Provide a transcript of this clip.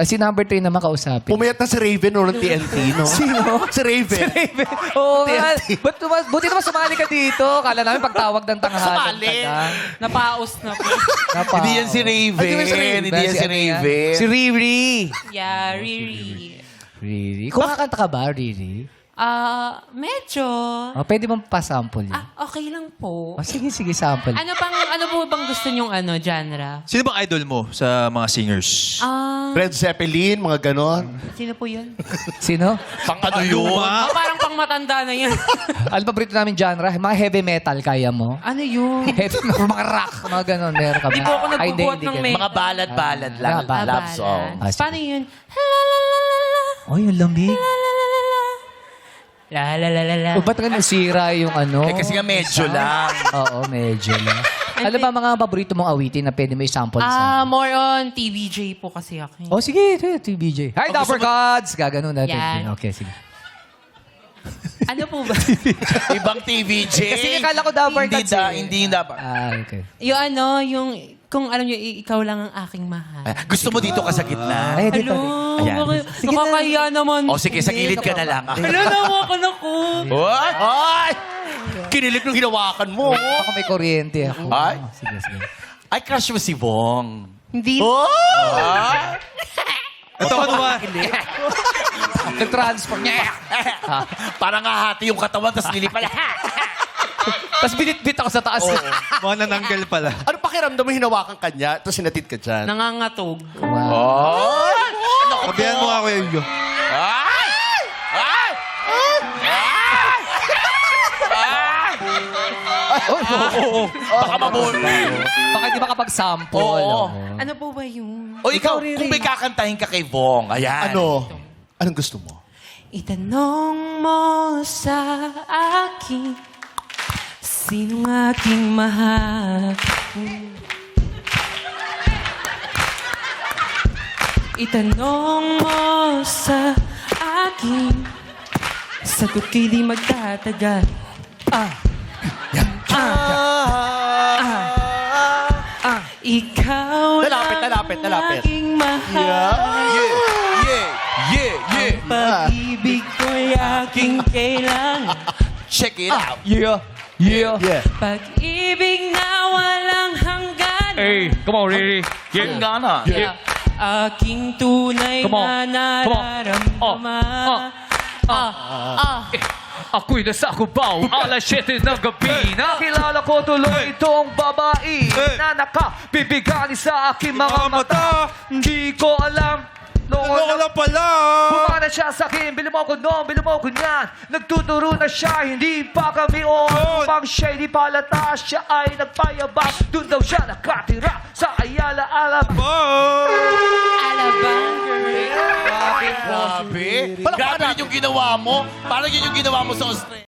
Si number 3 naman kausapin. Pumayat na si Raven no, ng TNT, no? Sino? Si Raven. Oo nga. Buti naman sumali ka dito. Kala namin pagtawag ng tanghali. Sumali. Napaos na po. Hindi yan si Raven. Ay, di ba si Raven? Hindi yan si Raven. Si Riri. Yeah, Riri. Riri. Kumakanta ka ba, Riri? Medyo. Oh, pwede mong pasample yun. Okay lang po. Oh, sige, sample. Ano po bang gusto nyong genre? Sino bang idol mo sa mga singers? Red Zeppelin, mga ganon. Sino po yun? Sino? Pang ano yun? Parang pang matanda na yan. Ano paborito namin genre? Mga heavy metal, kaya mo? Ano yun? Heavy metal, mga rock, mga ganon. Meron ka ba? Hindi po ako Ay, nagbubuhat hindi ng ka. may- Mga balad-balad lang. Ah, balad. Love song. Ah, sige. Paano yun? Oh, yung lamig. La la la la la. O, ba't nga nasira yung ano? Eh, kasi nga medyo lang. Oo, medyo lang. Ano ba mga paborito mong awitin na pwede mo i-sample sa? More on TVJ po kasi ako. Oh, sige, TBJ. Hi, Dapper Gods! Gaganon natin. Yan. Okay, sige. Ano po ba? Ibang TVJ. Kasi akala ko Dapper Hindi Gods eh. Hindi yung dapat. Okay. yung kung alam nyo, ikaw lang ang aking mahal. Gusto mo dito ka sa gitna? Ay, dito. Hello? Ayan. Nakakahiya naman. O sige, sa gilid ka na lang. Hello, nawakan ako. What? Ay! Kinilig nung hinawakan mo. Baka may kuryente ako. Ay. Sige, sige. Ay, crush mo si Bong. Hindi. Oh! Ay! Ito ano ba? Nag-transfer niya. Parang hahati yung katawan, tapos lilipal. Tapos binit-bit ako sa taas. Mga nananggal pala. Ano pakiramdam mo hinawakan ka niya, tapos sinatid ka dyan? Nangangatog. Wow. Ay! Ano ko Sabihan mo nga, Kuya Yuyo. Ay! Ay! Ay! Ay! Baka mabul. Baka di makapag-sample. Oo. Ano po ba yun? O ikaw, kung may kakantahin ka kay Bong, ayan. Ano? Anong gusto mo? Itanong mo sa akin, sinong aking mahal? Itanong mo sa akin, sagot ko'y di magtatagal. Ikaw Nalapit. lang aking mahal. Yeah. Pag-ibig ko'y aking kailangan. Check it out. Yeah. Pag-ibig na walang hanggan. Come on, Riri. Ang gana. Aking tunay Come on. na Come on. nararamdaman. Ako'y nasa kubaw, alas 7 ng gabi. Nakilala ko tuloy itong babae na nakabibigani sa aking mga mata. Hindi ko alam. Ano ka lang pala? Bumana siya sa akin, bili mo ako noon, bili mo ako niyan. Nagtuturo na siya, hindi pa kami on. Pang siya hindi palata, siya ay nagpayabang. Doon daw siya nakatira sa Ayala, Alabang. Alabang. Grabe. Grabe yun yung ginawa mo. Parang yun yung ginawa mo sa Australia.